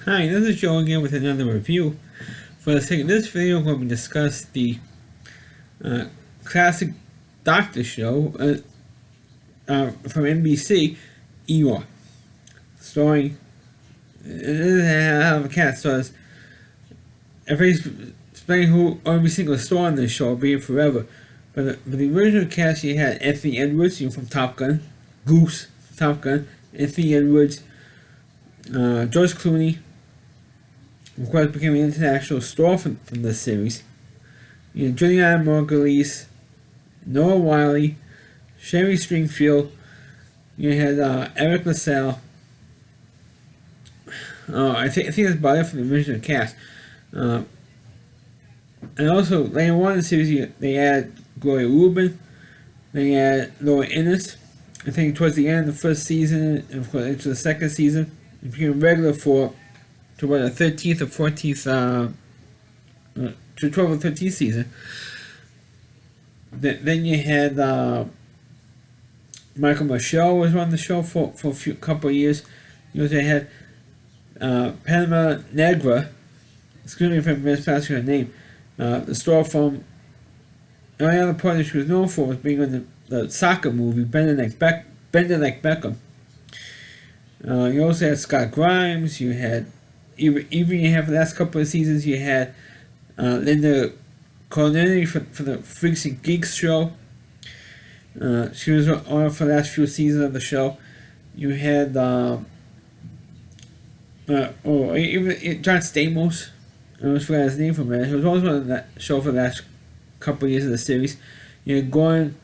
Hi, this is Joe again with another review. For the sake of this video, we're going to discuss the classic Doctor show from NBC, Eeyore. Starring, a cat stars. Everybody's explaining who every single star in this show will be in forever. But the original cast, you had Anthony Edwards, from Top Gun, Goose from Top Gun, Anthony Edwards, George Clooney, of course, became an international star from this series. Julianne Margulies, Noah Wiley, Sherry Stringfield. You had Eric LaSalle. I think that's about it from the original cast. And also later on in the series, they added Gloria Rubin. They added Laura Innes. I think towards the end of the first season, and of course into the second season, it became regular for to the 13th or 14th, to 12th or 13th season. Then you had Michael Michelle was on the show for a couple of years. They had Panama Negra. Excuse me if I'm mispronouncing her name. The star from the only other part that she was known for was being on the soccer movie Bending Like Beckham. You also had Scott Grimes. You had even you have the last couple of seasons. You had Linda Cardellini for the Freaks and Geeks show. She was on for the last few seasons of the show. You had even John Stamos. I almost forgot his name from it. He was always on that show for the last couple of years of the series. You had Goran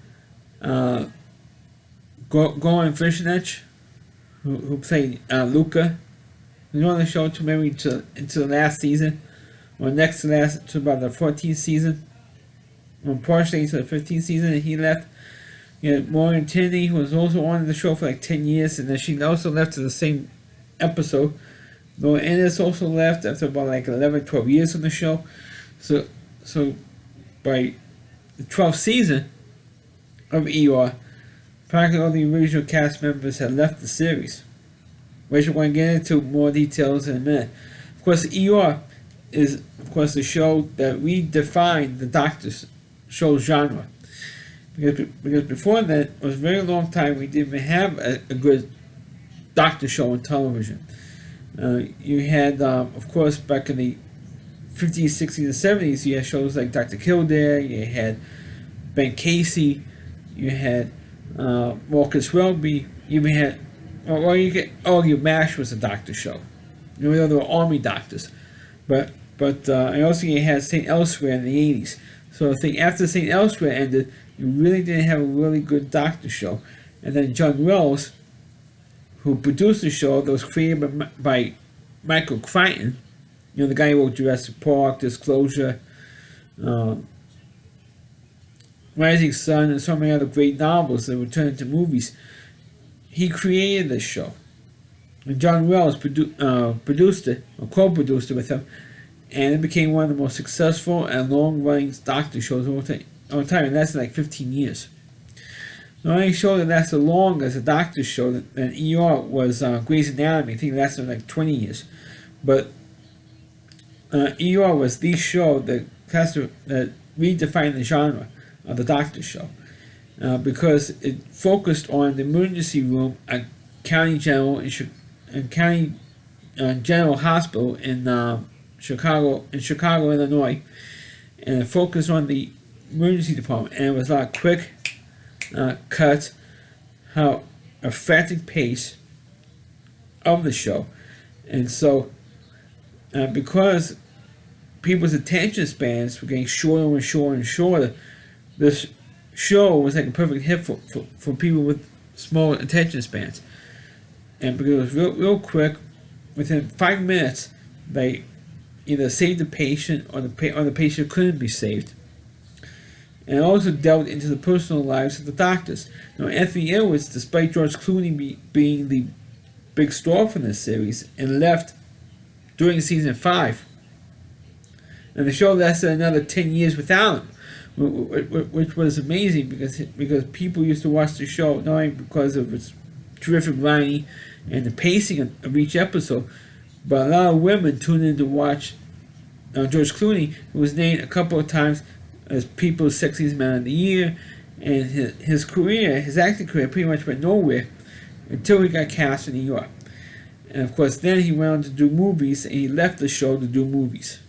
Fishnech, who played Luca. He was on the show until into the last season, or next to last, to about the 14th season, or partially into the 15th season, and he left. You had Maureen Tierney, who was also on the show for like 10 years, and then she also left to the same episode. Laura Innes also left after about like 11, 12 years on the show. So by the 12th season of Eeyore, practically all the original cast members had left the series, which we're going to get into more details in a minute. Of course, Eeyore is, of course, the show that redefined the Doctor show genre. Because before that, it was a very long time we didn't even have a good Doctor show on television. You had, of course, back in the 50s, 60s, and 70s, you had shows like Dr. Kildare, you had Ben Casey, you had Marcus Welby, you even had, you could argue MASH was a doctor show. There were army doctors. But and also you had St. Elsewhere in the 80s. So I think after St. Elsewhere ended, you really didn't have a really good doctor show. And then John Wells, who produced the show that was created by Michael Crichton, the guy who wrote Jurassic Park, Disclosure, Rising Sun, and so many other great novels that were turned into movies. He created this show. And John Wells produced it, or co-produced it with him, and it became one of the most successful and long-running Doctor shows of all time. It lasted like 15 years. The only show that lasted long as a Doctor show than Eeyore was Grey's Anatomy. I think it lasted like 20 years. But Eeyore was the show that redefined the genre of the Doctor show. Because it focused on the emergency room at County General General Hospital in Chicago, Illinois, and it focused on the emergency department. And it was a lot of quick cuts, how a frantic pace of the show, and so because people's attention spans were getting shorter and shorter and shorter, this show was like a perfect hit for people with small attention spans. And because it was real quick, within 5 minutes, they either saved the patient or the patient couldn't be saved. And it also delved into the personal lives of the doctors. Now, Anthony Edwards, despite George Clooney being the big star for this series, and left during season 5, and the show lasted another 10 years without him, which was amazing because people used to watch the show not only because of its terrific writing and the pacing of each episode, but a lot of women tuned in to watch George Clooney, who was named a couple of times as People's Sexiest Man of the Year, and his career, his acting career, pretty much went nowhere until he got cast in New York. And of course, then he went on to do movies, and he left the show to do movies.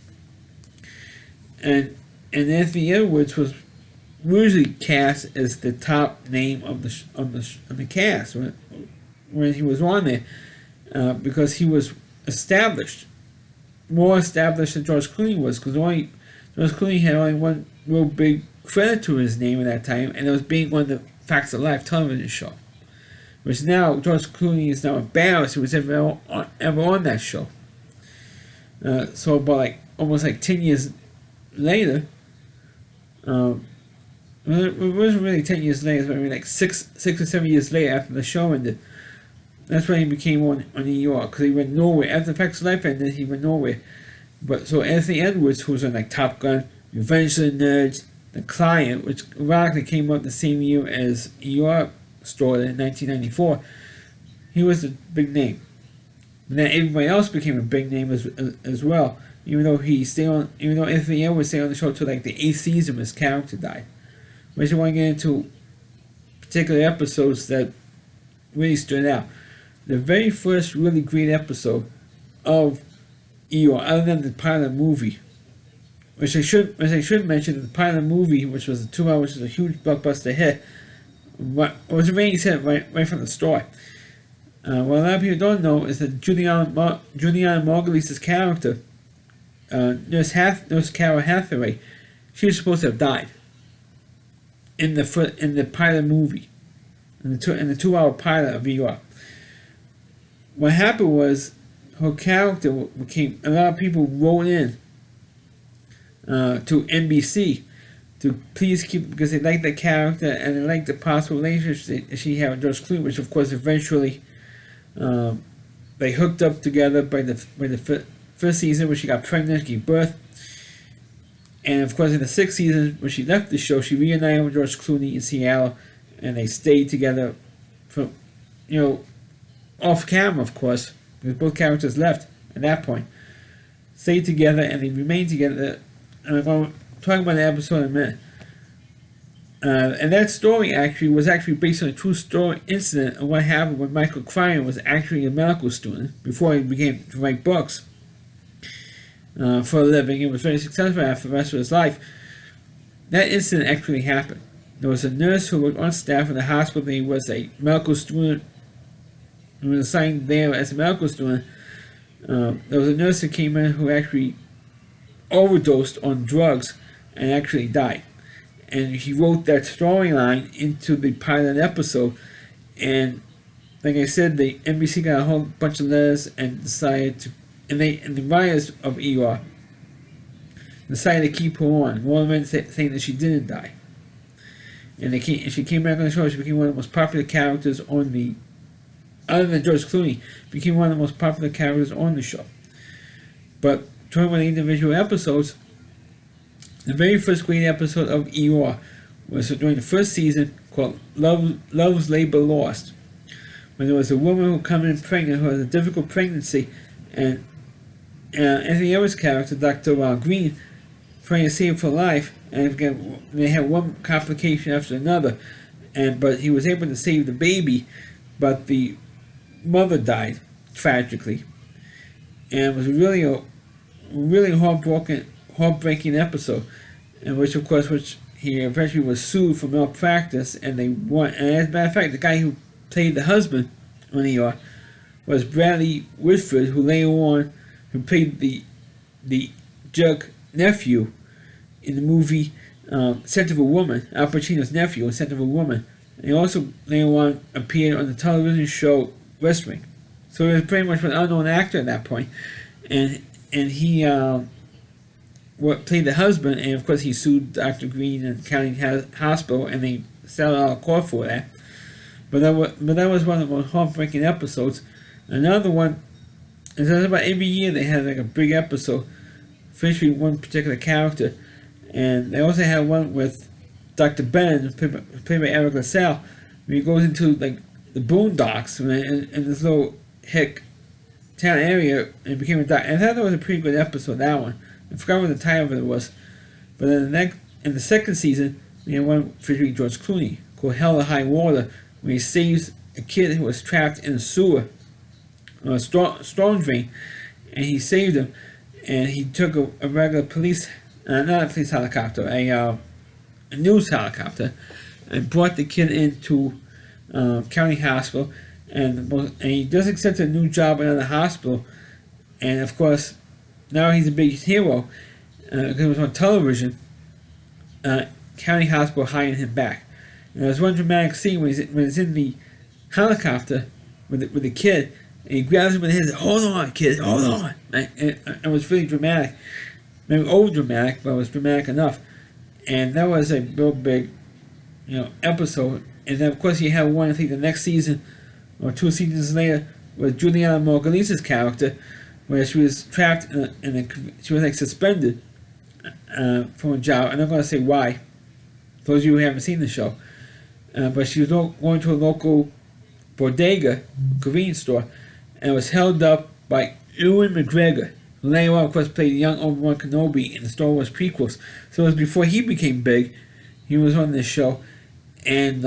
And Anthony Edwards was usually cast as the top name of the cast when he was on there, because he was established, more established than George Clooney was, because George Clooney had only one real big credit to his name at that time, and it was being on the Facts of Life television show. Which now George Clooney is now embarrassed he was ever on that show. So about almost 10 years later, it wasn't really 10 years later, it was maybe 6 or 7 years later after the show ended. That's when he became on New York, because he went nowhere. After the Facts of Life ended, he went nowhere. But so Anthony Edwards, who was on Top Gun, Revenge of the Nerds, The Client, which ironically came out the same year as New York Story in 1994, he was a big name. But then everybody else became a big name as well. Even though Anthony Edwards stayed on the show till the 8th season when his character died. But you want to get into particular episodes that really stood out. The very first really great episode of ER, other than the pilot movie, which I should mention, the pilot movie, which was a 2 hour, which was a huge blockbuster hit, was a ratings hit right from the start. What a lot of people don't know is that Juliana Margulies' character, Nurse Carol Hathaway, she was supposed to have died in the pilot movie, in the 2 hour pilot of ER. What happened was her character became, a lot of people wrote in to NBC to please keep, because they liked the character and they liked the possible relationship that she had with George Clooney, which of course eventually they hooked up together by the first season when she got pregnant, gave birth. And of course in the 6th season when she left the show, she reunited with George Clooney in Seattle, and they stayed together from, off camera, of course, because both characters left at that point. Stayed together and they remained together. And I'm going to talk about the episode in a minute. And that story was actually based on a true story incident of what happened when Michael Crichton was actually a medical student before he began to write books for a living. He was very successful after the rest of his life. That incident actually happened. There was a nurse who was on staff in the hospital. He was a medical student who was assigned there as a medical student. There was a nurse that came in who actually overdosed on drugs and actually died. And he wrote that storyline into the pilot episode. And like I said, the NBC got a whole bunch of letters and decided to, and the writers of ER decided to keep her on. One of them saying that she didn't die. And she came back on the show. She became one of the most popular characters on the, other than George Clooney, became one of the most popular characters on the show. But talking about the individual episodes, the very first great episode of ER was during the first season called Love's Labor Lost, when there was a woman who came in pregnant who had a difficult pregnancy, and Anthony Edwards' character, Dr. Green, trying to save her life, and again, they had one complication after another, but he was able to save the baby, but the mother died tragically, and it was really a really heartbreaking episode, in which he eventually was sued for malpractice, and they won. And as a matter of fact, the guy who played the husband on ER was Bradley Whitford, who later on played the Jug nephew in the movie Scent of a Woman, Al Pacino's nephew in Scent of a Woman. And he also later on appeared on the television show West Wing. So he was pretty much an unknown actor at that point, and he played the husband, and of course he sued Dr. Green and County Hospital, and they settled out of court for that. But that was one of the most heartbreaking episodes. Another one is that about every year they had a big episode featuring one particular character, and they also had one with Dr. Ben, played by Eric LaSalle, where he goes into the boondocks and this little hick town area and became a doctor. I thought that was a pretty good episode, that one. I forgot what the title of it was. But in the second season, we had one featuring George Clooney called Hell or High Water, where he saves a kid who was trapped in a sewer, or a storm drain, and he saved him. And he took a regular police, not a police helicopter, a news helicopter, and brought the kid into county hospital. And he just accepted a new job at another hospital. And of course, now he's a big hero because it was on television. County hospital hiring him back. And there's one dramatic scene when he's in the helicopter with the kid, and he grabs him in his hand. Hold on, kid, hold on. And it was really dramatic, maybe over dramatic, but it was dramatic enough. And that was a real big, episode. And then of course you have one, I think the next season or 2 seasons later, with Juliana Margulies' character, where she was trapped she was like suspended from a job. I'm not going to say why, for those of you who haven't seen the show, but she was going to a local bodega, convenience store, and was held up by Ewan McGregor, who later on, of course, played young Obi-Wan Kenobi in the Star Wars prequels. So it was before he became big. He was on this show, and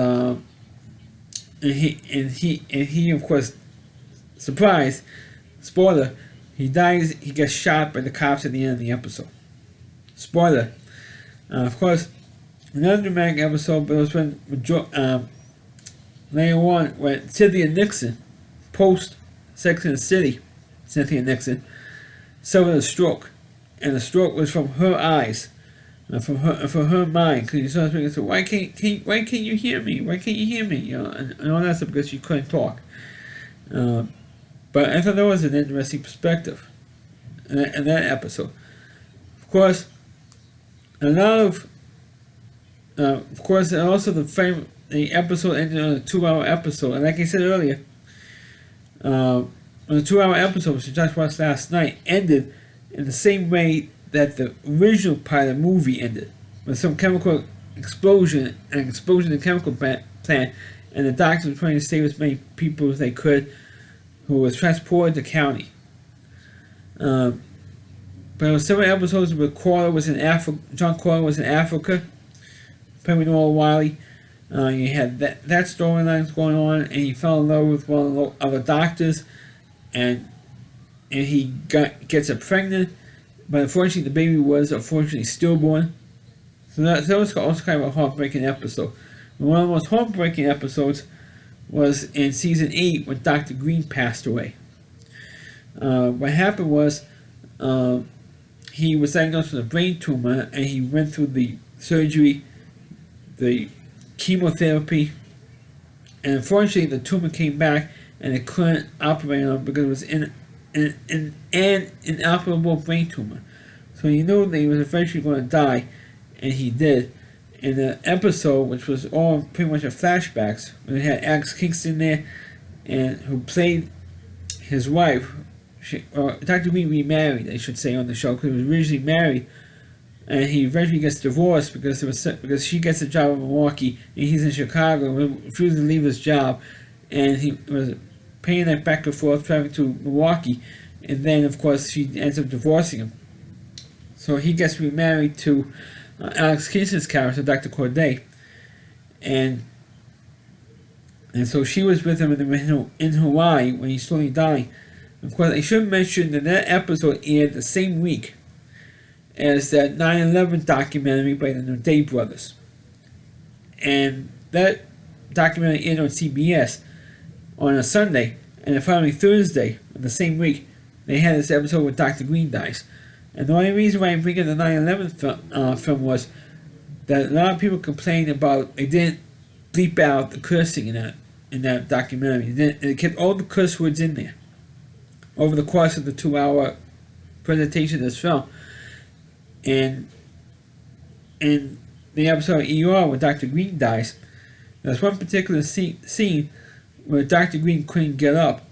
he of course, surprise, spoiler, he dies. He gets shot by the cops at the end of the episode. Spoiler. Of course, another dramatic episode, but it was when later on, when Cynthia Nixon, post Sex and the City, Cynthia Nixon, suffered a stroke, and the stroke was from her eyes, from her mind. Because you saw her say, "Why can't you hear me? Why can't you hear me?" And all that stuff because she couldn't talk. But I thought that was an interesting perspective in that episode. Of course, a lot of course, and also the episode ended on a 2-hour episode, and like I said earlier, on the 2-hour episode, which I just watched last night, ended in the same way that the original part of the movie ended, with some chemical explosion, an explosion in the chemical plant, and the doctors were trying to save as many people as they could, who was transported to county. But there were several episodes where John Crawler was in Africa, playing with Noah Wiley. You had that storyline going on, and he fell in love with one of the other doctors, and he gets her pregnant, but unfortunately the baby was stillborn. So that was also kind of a heartbreaking episode. And one of the most heartbreaking episodes was in season 8 when Dr. Green passed away. What happened was he was diagnosed with a brain tumor, and he went through the surgery, the chemotherapy, and unfortunately the tumor came back and they couldn't operate on it because it was an inoperable brain tumor. So he knew that he was eventually going to die, and he did. In the episode, which was all pretty much a flashbacks, we had Alex Kingston there, and who played his wife. Dr. Green remarried, I should say, on the show, because he was originally married, and he eventually gets divorced because she gets a job in Milwaukee and he's in Chicago and refuses to leave his job, and he was paying that back and forth traveling to Milwaukee, and then of course she ends up divorcing him. So he gets remarried to Alex Kingston's character, Dr. Corday, and so she was with him in Hawaii when he's slowly dying. Of course, I should mention that episode aired the same week as that 9/11 documentary by the Day brothers. And that documentary aired on CBS on a Sunday, and the following Thursday, of the same week, they had this episode where Dr. Green dies. And the only reason why I'm bringing the 9/11 film was that a lot of people complained about they didn't bleep out the cursing in that documentary. They kept all the curse words in there over the course of the 2-hour presentation of this film. And in the episode of ER where Dr. Green dies, there's one particular scene where Dr. Green couldn't get up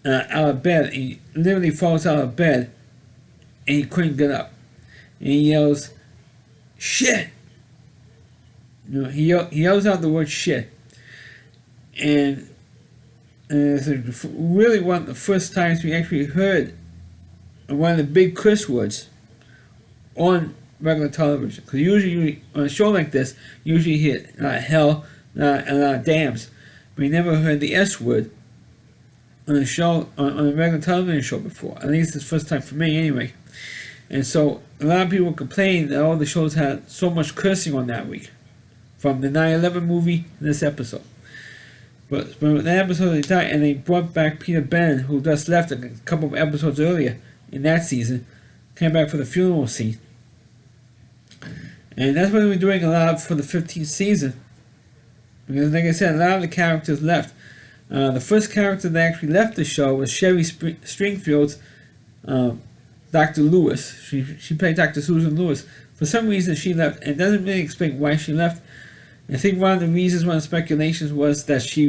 out of bed. He literally falls out of bed and he couldn't get up. And he yells, "Shit!" He yells out the word "shit." And And it's like really one of the first times we actually heard one of the big curse words on regular television. Because usually on a show like this, you usually hear hell and a lot of dams. But you never heard the S word on a show, on a regular television show before. At least it's the first time for me anyway. And so a lot of people complained that all the shows had so much cursing on that week. From the 9/11 movie to this episode. But that episode they died, and they brought back Peter Bennett, who just left a couple of episodes earlier in that season, came back for the funeral scene. And that's what we're doing a lot for the 15th season. Because like I said, a lot of the characters left. The first character that actually left the show was Sherry Stringfield's Dr. Lewis. She played Dr. Susan Lewis. For some reason she left, and it doesn't really explain why she left. I think one of the reasons, one of the speculations was that she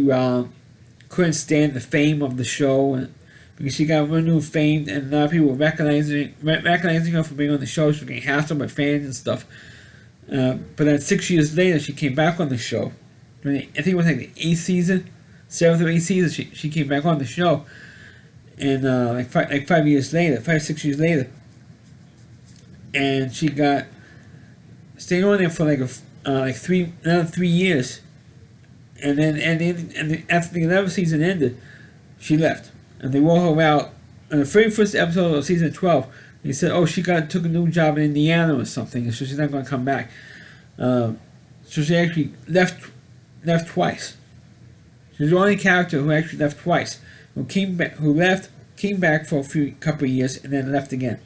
couldn't stand the fame of the show, and because she got renewed fame, and a lot of people were recognizing her for being on the show. She was getting hassled by fans and stuff. But then 6 years later, she came back on the show. I think it was like the 8th season, 7th or 8th season. She came back on the show, and like 5 years later, 6 years later, and she stayed on there for like 3 years, and then after the 11th season ended, she left, and they wore her out. On the very first episode of season 12, they said, "Oh, she took a new job in Indiana or something, so she's not going to come back." So she actually left twice. She's the only character who actually left twice. Came back for a couple of years, and then left again.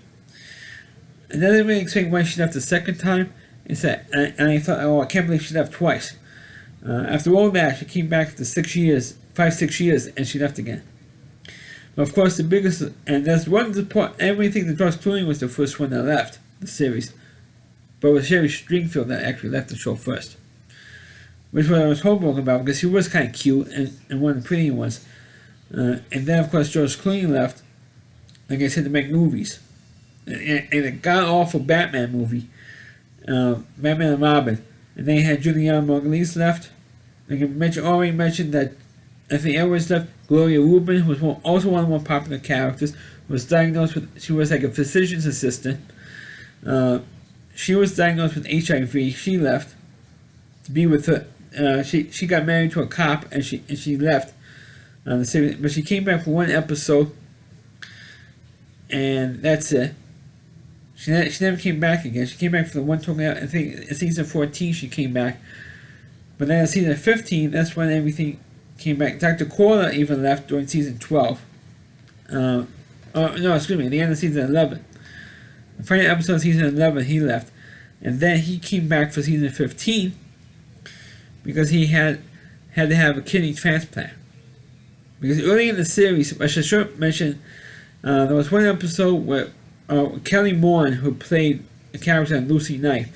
And that doesn't really explain why she left the second time. And I thought, oh, I can't believe she left twice. After all that, she came back after 6 years, 5-6 years, and she left again. But of course, the biggest, and that's one of the part, everything that Josh Clooney was the first one that left the series. But it was Sherry Stringfield that actually left the show first. Which what I was hoping about, because she was kind of cute and one of the pretty ones. And then, of course, George Clooney left, like I said, to make movies. And a god-awful Batman movie. Batman and Robin, and they had Julianne Margulies left. Like I already mentioned that Anthony Edwards left. Gloria Rubin, who was also one of the more popular characters, was diagnosed with. She was like a physician's assistant. She was diagnosed with HIV. She left to be with her. She got married to a cop, and she left the series. But she came back for one episode, and that's it. She never came back again. She came back for the one token. I think in season 14 she came back. But then in season 15, that's when everything came back. Dr. Corder even left during season 12. No, excuse me, at the end of season 11. The final episode of season 11, he left. And then he came back for season 15 because he had to have a kidney transplant. Because early in the series, I should mention, there was one episode where Kelly Moran, who played a character in Lucy Knight,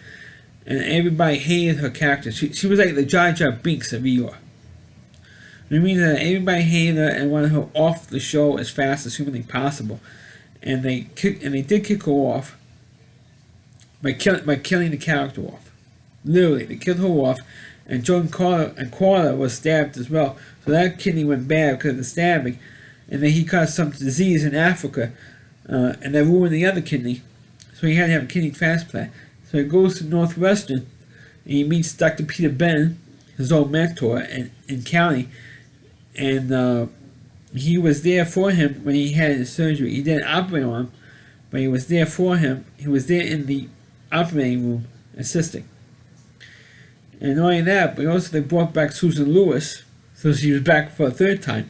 and everybody hated her character. She was like the Jar Jar Binks of ER. It means that everybody hated her and wanted her off the show as fast as humanly possible, and they did kick her off by killing the character off. Literally, they killed her off, and Joan Carter was stabbed as well. So that kidney went bad because of the stabbing, and then he caught some disease in Africa. And that ruined the other kidney, so he had to have a kidney transplant. So he goes to Northwestern, and he meets Dr. Peter Bennett, his old mentor in County, and he was there for him when he had his surgery. He didn't operate on him, but he was there for him. He was there in the operating room assisting. And not only that, but also they brought back Susan Lewis, so she was back for a third time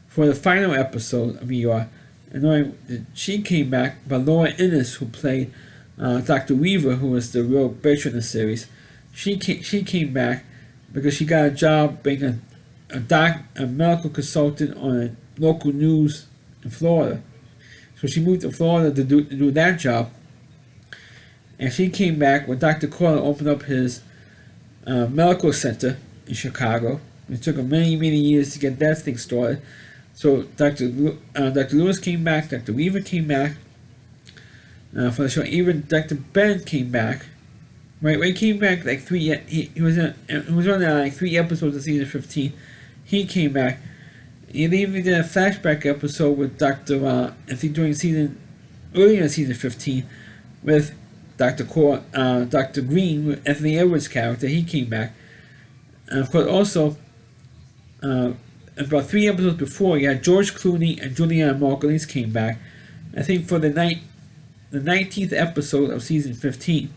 for the final episode of ER. And she came back, but Laura Innes, who played Dr. Weaver, who was the real bitch in the series, she came back because she got a job being a medical consultant on a local news in Florida. So she moved to Florida to do that job. And she came back when Dr. Corder opened up his medical center in Chicago. It took him many, many years to get that thing started. So Dr. Lewis came back, Dr. Weaver came back for the show. Even Dr. Ben came back. Right, when he came back like he was on like 3 episodes of season 15. He came back, he even did a flashback episode with Dr. I think during earlier in season 15, with Dr. Green, with Anthony Edwards' character. He came back. And of course, also, about 3 episodes before, you had George Clooney and Julianne Margulies came back. I think for the 19th episode of season 15.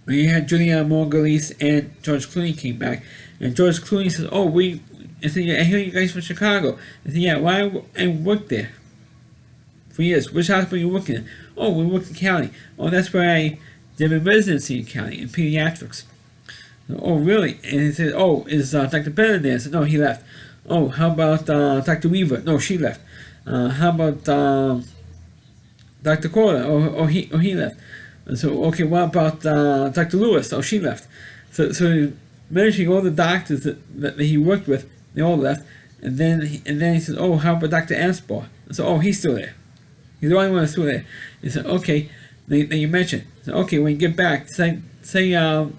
Where you had Julianne Margulies and George Clooney came back. And George Clooney says, I said, I hear you guys from Chicago. I said, yeah, why I worked there for years. Which hospital you working in? Oh, we work in Cali. Oh, that's where I did a residency in Cali, in pediatrics. Oh, really? And he said, oh, is Dr. Bennett there? I said, no, he left. Oh, how about Dr. Weaver? No, she left. How about Dr. Corder? Oh, he left. So, okay, what about Dr. Lewis? Oh, she left. So mentioning all the doctors that he worked with, they all left. And then he said, oh, how about Dr. Anspaugh? So, oh, he's still there. He's the only one that's still there. He said, okay. Then you mentioned, so, okay, when you get back, say Doug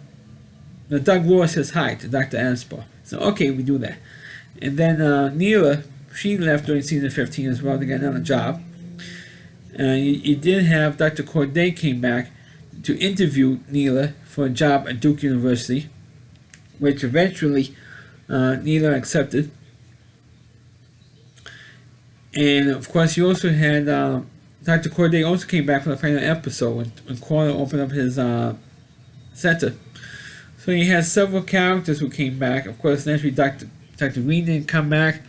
Rohr says hi to Dr. Anspaugh. So, okay, we do that. And then Neela, she left during season 15 as well to get another job. You did have Dr. Corday came back to interview Neela for a job at Duke University, which eventually Neela accepted. And of course, you also had Dr. Corday also came back for the final episode when Corder opened up his center. So you had several characters who came back. Of course, naturally, Dr. Green didn't come back.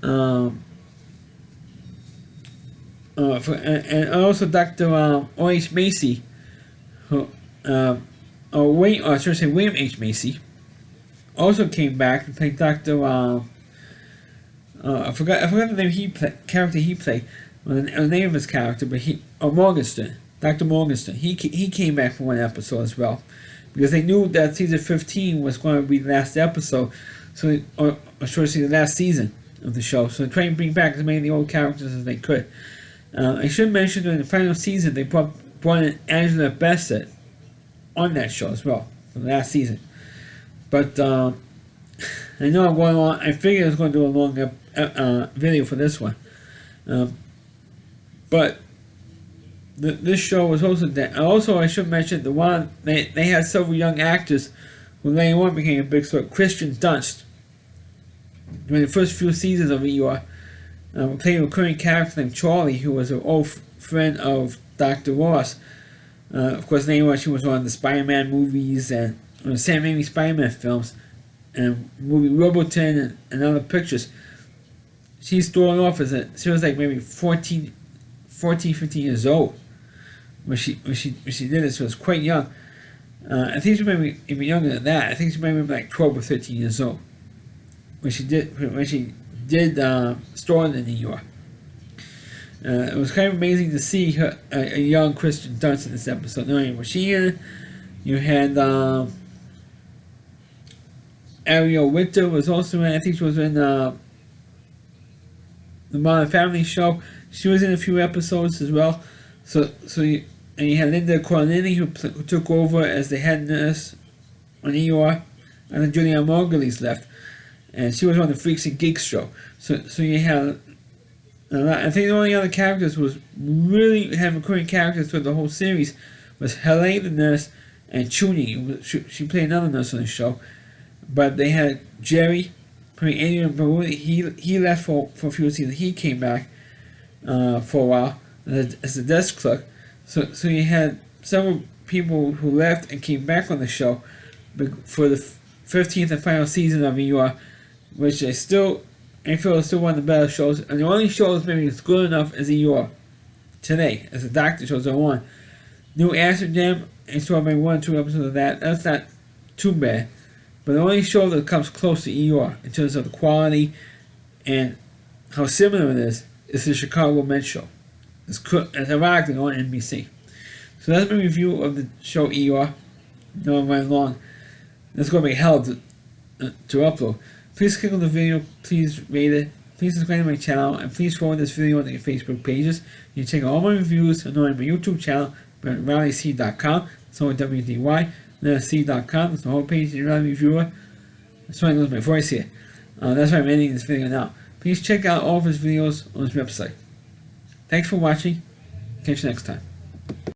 And also Dr. O.H. Macy, William H. Macy, also came back to play Dr. I forgot the name character he played, the name of his character, but Morgenstern, Dr. Morgenstern. He came back for one episode as well, because they knew that season 15 was going to be the last episode, the last season of the show. So they tried to bring back as many of the old characters as they could. I should mention during the final season they brought in Angela Bassett on that show as well for the last season. But I know I'm going on. I figured I was going to do a longer video for this one. But this show was also that. Also, I should mention the one they had several young actors who later on became a big star. Christian Dunst, during the first few seasons of ER, played a recurring character named Charlie, who was an old friend of Dr. Ross. Of course, later on she was on the Spider-Man movies and on the Sam Raimi Spider-Man films and movie Roboton and other pictures. She started off she was like maybe 14, 15 years old when she did it, so it was quite young. I think she might be even younger than that. I think she might be like 12 or 13 years old when she did Storm in New York. It was kind of amazing to see her, a young Kristen Dunst in this episode. No, was she in it? You had Ariel Winter was also in. I think she was in the Modern Family show. She was in a few episodes as well. And you had Linda Cardellini who took over as the head nurse on ER, and then Julianne Margulies left, and she was on the Freaks and Geeks show. So you had I think the only other characters was really had recurring characters through the whole series was Helene the nurse and Chuni. She played another nurse on the show, but they had Jerry playing Adrian Baruli. He left for a few seasons. He came back for a while as a desk clerk. So you had several people who left and came back on the show for the 15th and final season of ER, which I feel is still one of the better shows. And the only shows maybe that's good enough is ER today, as the doctor shows are on. New Amsterdam, I saw maybe 1 or 2 episodes of that. That's not too bad. But the only show that comes close to ER in terms of the quality and how similar it is the Chicago Med show. It's ironically on NBC. So that's my review of the show ER. No, I'm running long. It's going to be hell to upload. Please click on the video. Please rate it. Please subscribe to my channel. And please forward this video on your Facebook pages. You can check out all my reviews on my YouTube channel at RowdyC.com. It's on WDY. C.com. It's the whole page. You're not a reviewer. That's why I lose my voice here. That's why I'm ending this video now. Please check out all of his videos on his website. Thanks for watching. Catch you next time.